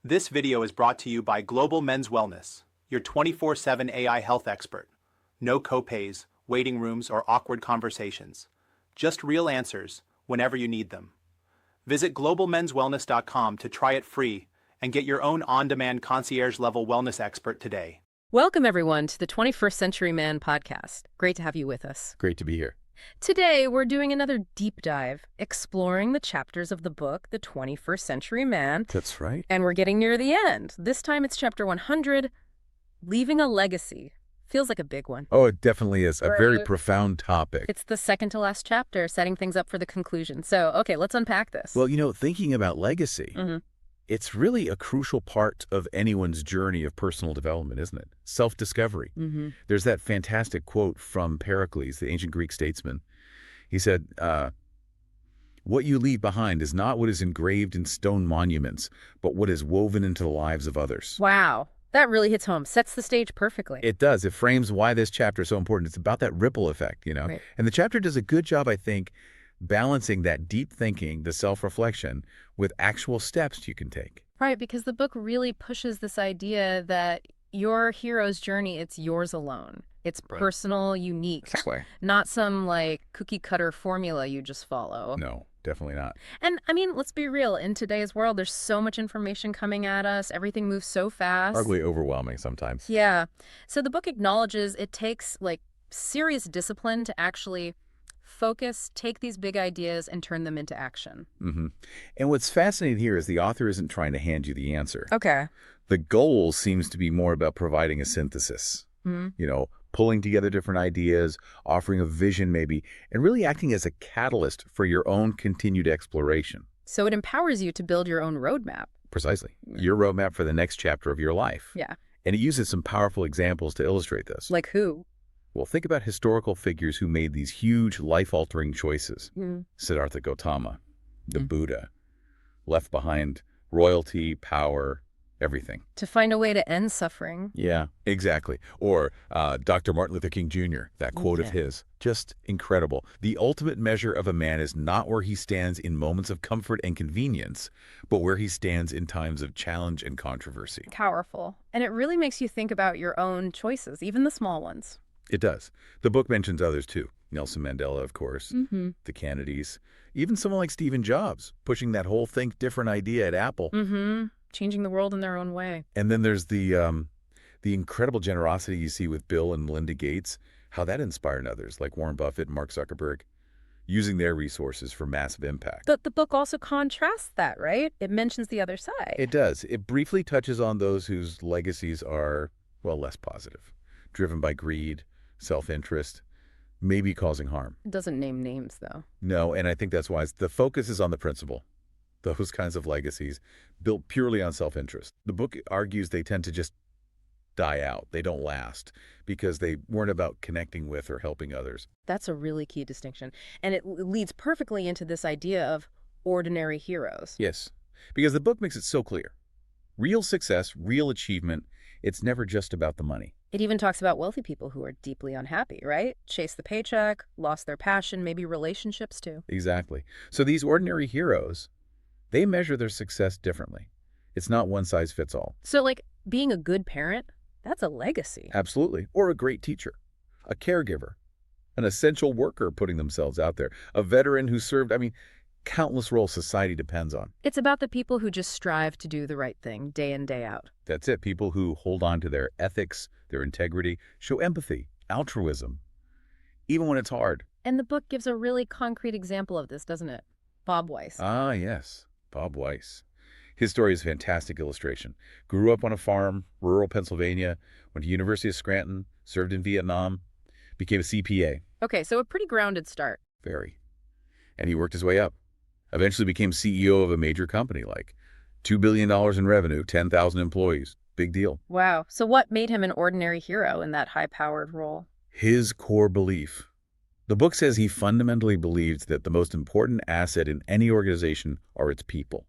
This video is brought to you by Global Men's Wellness, your 24/7 AI health expert. No copays, waiting rooms, or awkward conversations. Just real answers whenever you need them. Visit globalmenswellness.com to try it free and get your own on-demand concierge-level wellness expert today. Welcome, everyone, to the 21st Century Man podcast. Great to have you with us. Great to be here. Today, we're doing another deep dive, exploring the chapters of the book, The 21st Century Man. That's right. And we're getting near the end. This time it's chapter 100, Leaving a Legacy. Feels like a big one. Oh, it definitely is. A very profound topic. It's the second to last chapter, setting things up for the conclusion. So, okay, let's unpack this. Well, thinking about legacy, it's really a crucial part of anyone's journey of personal development, isn't it? Self-discovery. There's that fantastic quote from Pericles, the ancient Greek statesman. He said, what you leave behind is not what is engraved in stone monuments, but what is woven into the lives of others. Wow. That really hits home. Sets the stage perfectly. It does. It frames why this chapter is so important. It's about that ripple effect, Right. And the chapter does a good job, I think, balancing that deep thinking, the self-reflection, with actual steps you can take. Right, because the book really pushes this idea that your hero's journey, it's yours alone. It's personal, unique. Exactly. Not some, cookie-cutter formula you just follow. No, definitely not. And, let's be real. In today's world, there's so much information coming at us. Everything moves so fast. Arguably overwhelming sometimes. Yeah. So the book acknowledges it takes, serious discipline to actually focus, take these big ideas, and turn them into action. And what's fascinating here is the author isn't trying to hand you the answer. Okay. The goal seems to be more about providing a synthesis, pulling together different ideas, offering a vision maybe, and really acting as a catalyst for your own continued exploration. So it empowers you to build your own roadmap. Precisely. Your roadmap for the next chapter of your life. Yeah. And it uses some powerful examples to illustrate this. Like who? Well, think about historical figures who made these huge life-altering choices. Siddhartha Gautama, the Buddha, left behind royalty, power, everything. To find a way to end suffering. Yeah, exactly. Or Dr. Martin Luther King Jr., that quote of his, just incredible. The ultimate measure of a man is not where he stands in moments of comfort and convenience, but where he stands in times of challenge and controversy. Powerful. And it really makes you think about your own choices, even the small ones. It does. The book mentions others too. Nelson Mandela, of course, the Kennedys, even someone like Stephen Jobs, pushing that whole think different idea at Apple. Changing the world in their own way. And then there's the incredible generosity you see with Bill and Melinda Gates, how that inspired others like Warren Buffett and Mark Zuckerberg, using their resources for massive impact. But the book also contrasts that, right? It mentions the other side. It does. It briefly touches on those whose legacies are, well, less positive, driven by greed, self-interest, maybe causing harm. It doesn't name names, though. No, and I think that's why the focus is on the principle. Those kinds of legacies built purely on self-interest. The book argues they tend to just die out. They don't last because they weren't about connecting with or helping others. That's a really key distinction. And it leads perfectly into this idea of ordinary heroes. Yes, because the book makes it so clear. Real success, real achievement, it's never just about the money. It even talks about wealthy people who are deeply unhappy, right? Chased the paycheck, lost their passion, maybe relationships too. Exactly. So these ordinary heroes, they measure their success differently. It's not one size fits all. So being a good parent, that's a legacy. Absolutely. Or a great teacher, a caregiver, an essential worker putting themselves out there, a veteran who served, countless roles society depends on. It's about the people who just strive to do the right thing day in, day out. That's it. People who hold on to their ethics, their integrity, show empathy, altruism, even when it's hard. And the book gives a really concrete example of this, doesn't it? Bob Weiss. Ah, yes. Bob Weiss. His story is a fantastic illustration. Grew up on a farm, rural Pennsylvania, went to University of Scranton, served in Vietnam, became a CPA. Okay, so a pretty grounded start. Very. And he worked his way up. Eventually became CEO of a major company, like $2 billion in revenue, 10,000 employees. Big deal. Wow. So what made him an ordinary hero in that high-powered role? His core belief. The book says he fundamentally believed that the most important asset in any organization are its people.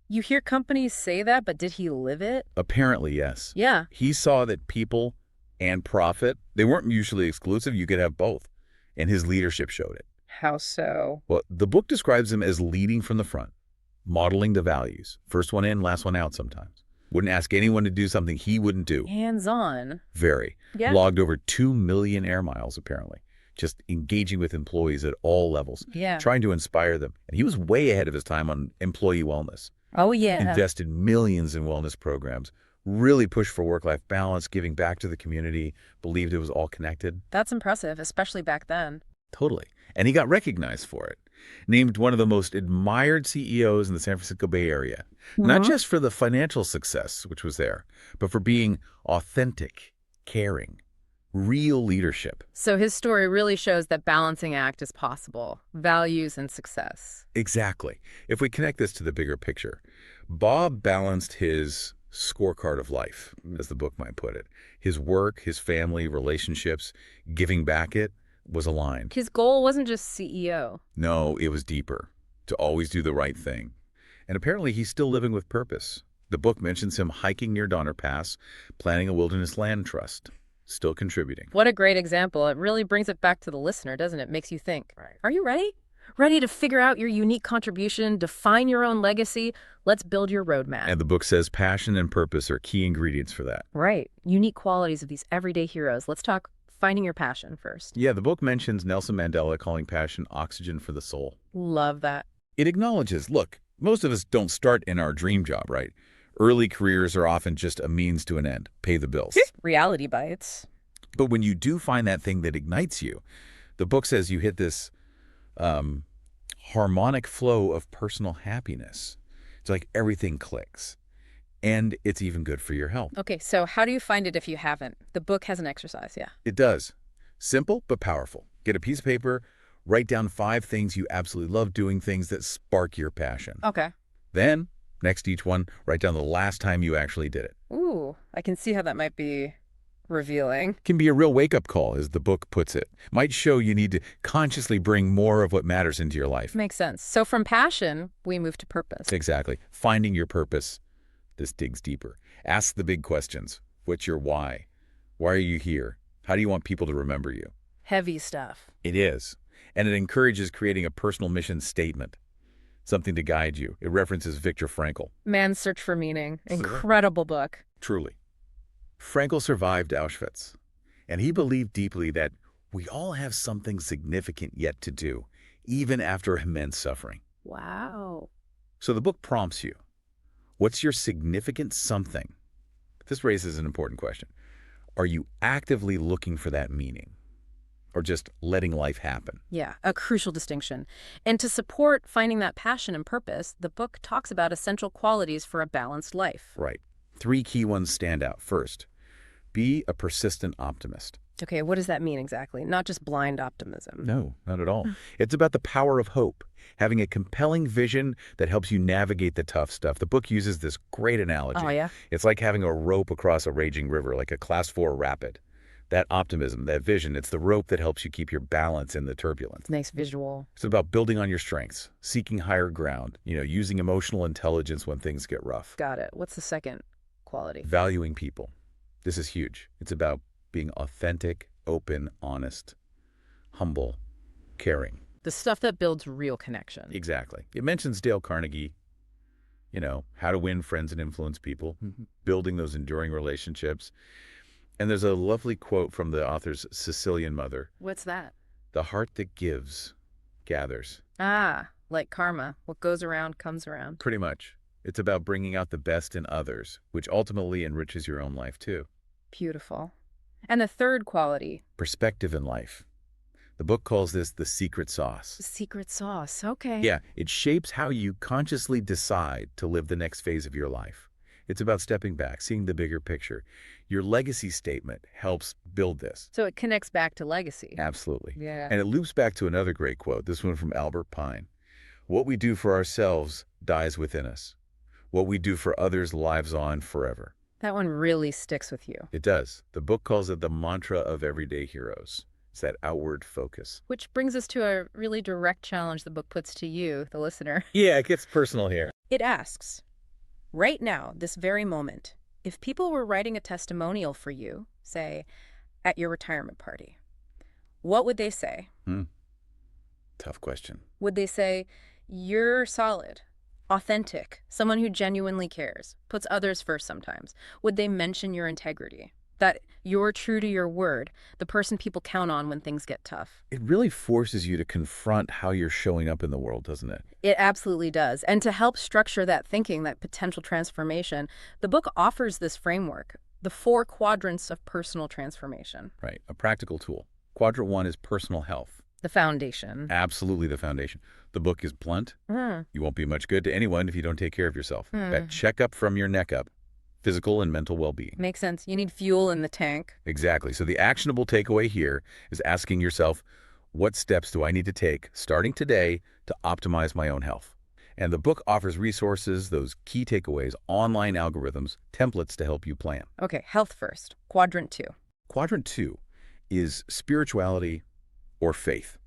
You hear companies say that, but did he live it? Apparently, yes. Yeah. He saw that people and profit, they weren't mutually exclusive. You could have both. And his leadership showed it. How so? Well, the book describes him as leading from the front, modeling the values. First one in, last one out sometimes. Wouldn't ask anyone to do something he wouldn't do. Hands-on. Very. Yeah. Logged over 2 million air miles, apparently. Just engaging with employees at all levels. Yeah. Trying to inspire them. And he was way ahead of his time on employee wellness. Oh, yeah. Invested millions in wellness programs. Really pushed for work-life balance, giving back to the community. Believed it was all connected. That's impressive, especially back then. Totally. And he got recognized for it. Named one of the most admired CEOs in the San Francisco Bay Area. Not just for the financial success, which was there, but for being authentic, caring, real leadership. So his story really shows that balancing act is possible. Values and success. Exactly. If we connect this to the bigger picture, Bob balanced his scorecard of life, as the book might put it. His work, his family, relationships, giving back it was aligned. His goal wasn't just CEO. No, it was deeper, to always do the right thing. And apparently he's still living with purpose. The book mentions him hiking near Donner Pass, planning a wilderness land trust, still contributing. What a great example. It really brings it back to the listener, doesn't it? Makes you think. Right. Are you ready? Ready to figure out your unique contribution, define your own legacy? Let's build your roadmap. And the book says passion and purpose are key ingredients for that. Right. Unique qualities of these everyday heroes. Let's talk finding your passion first. Yeah, the book mentions Nelson Mandela calling passion oxygen for the soul. Love that. It acknowledges, look, most of us don't start in our dream job, right? Early careers are often just a means to an end, pay the bills. Reality bites. But when you do find that thing that ignites you, the book says you hit this harmonic flow of personal happiness. It's like everything clicks. And it's even good for your health. Okay, so how do you find it if you haven't? The book has an exercise, yeah. It does. Simple but powerful. Get a piece of paper, write down 5 things you absolutely love doing, things that spark your passion. Okay. Then, next to each one, write down the last time you actually did it. Ooh, I can see how that might be revealing. Can be a real wake-up call, as the book puts it. Might show you need to consciously bring more of what matters into your life. Makes sense. So from passion, we move to purpose. Exactly. Finding your purpose. This digs deeper. Ask the big questions. What's your why? Why are you here? How do you want people to remember you? Heavy stuff. It is. And it encourages creating a personal mission statement. Something to guide you. It references Viktor Frankl. Man's Search for Meaning. Incredible book. Truly. Frankl survived Auschwitz. And he believed deeply that we all have something significant yet to do, even after immense suffering. Wow. So the book prompts you. What's your significant something? This raises an important question. Are you actively looking for that meaning? Or just letting life happen? Yeah, a crucial distinction. And to support finding that passion and purpose, the book talks about essential qualities for a balanced life. Right. 3 key ones stand out. First, be a persistent optimist. Okay, what does that mean exactly? Not just blind optimism. No, not at all. It's about the power of hope, having a compelling vision that helps you navigate the tough stuff. The book uses this great analogy. Oh, yeah? It's like having a rope across a raging river, like a Class 4 rapid. That optimism, that vision, it's the rope that helps you keep your balance in the turbulence. Nice visual. It's about building on your strengths, seeking higher ground, using emotional intelligence when things get rough. Got it. What's the second quality? Valuing people. This is huge. It's about being authentic, open, honest, humble, caring. The stuff that builds real connection. Exactly. It mentions Dale Carnegie, how to win friends and influence people, building those enduring relationships. And there's a lovely quote from the author's Sicilian mother. What's that? The heart that gives, gathers. Ah, like karma. What goes around comes around. Pretty much. It's about bringing out the best in others, which ultimately enriches your own life too. Beautiful. And the third quality? Perspective in life. The book calls this the secret sauce. The secret sauce. Okay. Yeah, it shapes how you consciously decide to live the next phase of your life. It's about stepping back, seeing the bigger picture. Your legacy statement helps build this. So it connects back to legacy. Absolutely. Yeah. And it loops back to another great quote, this one from Albert Pine. What we do for ourselves dies within us. What we do for others lives on forever. That one really sticks with you. It does. The book calls it the mantra of everyday heroes. It's that outward focus. Which brings us to a really direct challenge the book puts to you, the listener. Yeah, it gets personal here. It asks, right now, this very moment, if people were writing a testimonial for you, say, at your retirement party, what would they say? Tough question. Would they say, you're solid, Authentic, someone who genuinely cares, puts others first sometimes. Would they mention your integrity? That you're true to your word, the person people count on when things get tough. It really forces you to confront how you're showing up in the world, doesn't it? It absolutely does. And to help structure that thinking, that potential transformation, the book offers this framework, the 4 quadrants of personal transformation. Right. A practical tool. Quadrant 1 is personal health. The foundation. Absolutely the foundation. The book is blunt. You won't be much good to anyone if you don't take care of yourself. That checkup from your neck up. Physical and mental well-being. Makes sense. You need fuel in the tank. Exactly. So the actionable takeaway here is asking yourself, what steps do I need to take starting today to optimize my own health? And the book offers resources, those key takeaways, online algorithms, templates to help you plan. Okay, health first. Quadrant 2. Quadrant 2 is spirituality or faith.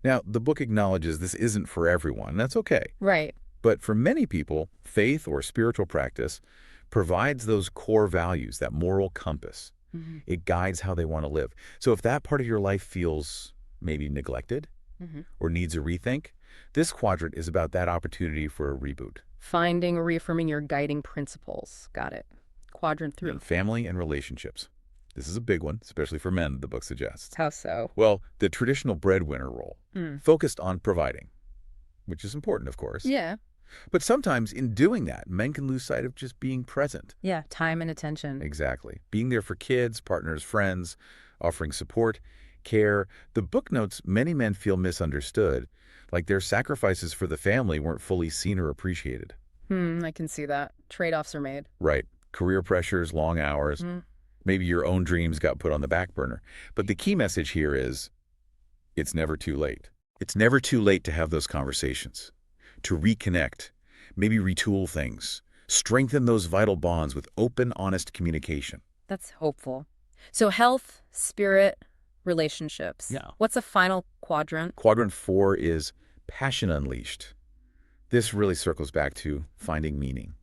Now, the book acknowledges this isn't for everyone. That's okay. Right. But for many people, faith or spiritual practice provides those core values, that moral compass. It guides how they want to live. So if that part of your life feels maybe neglected or needs a rethink, this quadrant is about that opportunity for a reboot. Finding or reaffirming your guiding principles. Got it. Quadrant 3. Family and relationships. This is a big one, especially for men, the book suggests. How so? Well, the traditional breadwinner role, focused on providing, which is important, of course. Yeah. But sometimes in doing that, men can lose sight of just being present. Yeah, time and attention. Exactly. Being there for kids, partners, friends, offering support, care. The book notes many men feel misunderstood, like their sacrifices for the family weren't fully seen or appreciated. I can see that. Trade-offs are made. Right. Career pressures, long hours. Maybe your own dreams got put on the back burner. But the key message here is, it's never too late. It's never too late to have those conversations, to reconnect, maybe retool things, strengthen those vital bonds with open, honest communication. That's hopeful. So health, spirit, relationships. Yeah. What's a final quadrant? Quadrant 4 is passion unleashed. This really circles back to finding meaning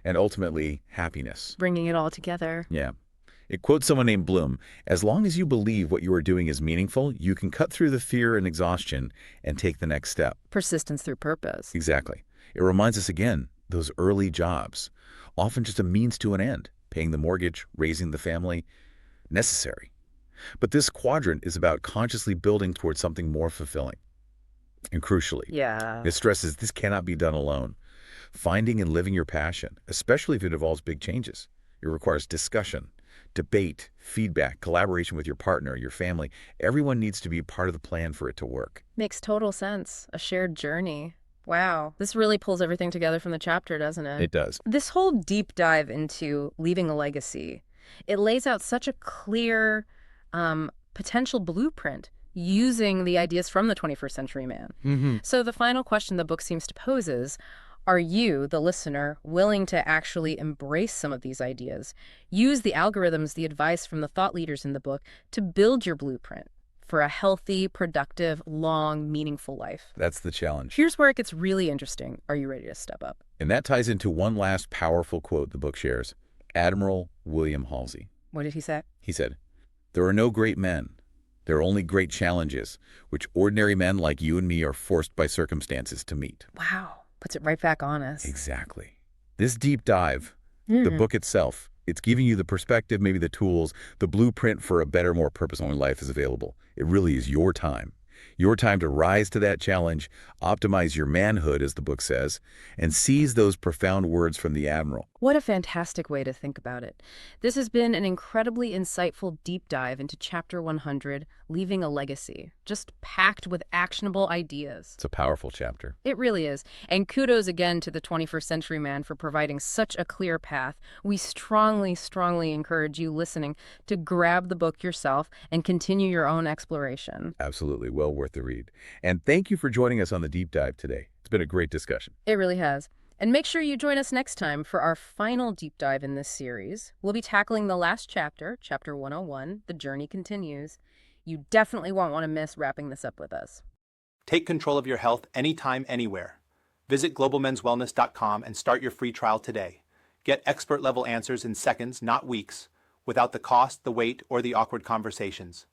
and ultimately happiness. Bringing it all together. Yeah. It quotes someone named Bloom, as long as you believe what you are doing is meaningful, you can cut through the fear and exhaustion and take the next step. Persistence through purpose. Exactly. It reminds us again, those early jobs, often just a means to an end, paying the mortgage, raising the family, necessary. But this quadrant is about consciously building towards something more fulfilling. And crucially, it stresses this cannot be done alone. Finding and living your passion, especially if it involves big changes, it requires discussion, debate, feedback, collaboration with your partner, your family. Everyone needs to be part of the plan for it to work. Makes total sense. A shared journey. Wow. This really pulls everything together from the chapter, doesn't it? It does. This whole deep dive into leaving a legacy, it lays out such a clear potential blueprint using the ideas from the 21st century man. So the final question the book seems to pose is, are you, the listener, willing to actually embrace some of these ideas? Use the algorithms, the advice from the thought leaders in the book to build your blueprint for a healthy, productive, long, meaningful life. That's the challenge. Here's where it gets really interesting. Are you ready to step up? And that ties into one last powerful quote the book shares. Admiral William Halsey. What did he say? He said, "There are no great men. There are only great challenges, which ordinary men like you and me are forced by circumstances to meet." Wow. Puts it right back on us. Exactly. This deep dive, the book itself, it's giving you the perspective, maybe the tools, the blueprint for a better, more purpose-oriented life is available. It really is your time. Your time to rise to that challenge, optimize your manhood, as the book says, and seize those profound words from the Admiral. What a fantastic way to think about it. This has been an incredibly insightful deep dive into Chapter 100, Leaving a Legacy, just packed with actionable ideas. It's a powerful chapter. It really is. And kudos again to the 21st century man for providing such a clear path. We strongly, strongly encourage you listening to grab the book yourself and continue your own exploration. Absolutely. Well worth the read. And thank you for joining us on the deep dive today. It's been a great discussion. It really has. And make sure you join us next time for our final deep dive in this series. We'll be tackling the last chapter, Chapter 101, The Journey Continues. You definitely won't want to miss wrapping this up with us. Take control of your health anytime, anywhere. Visit globalmenswellness.com and start your free trial today. Get expert-level answers in seconds, not weeks, without the cost, the wait, or the awkward conversations.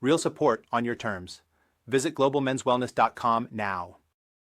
Real support on your terms. Visit globalmenswellness.com now.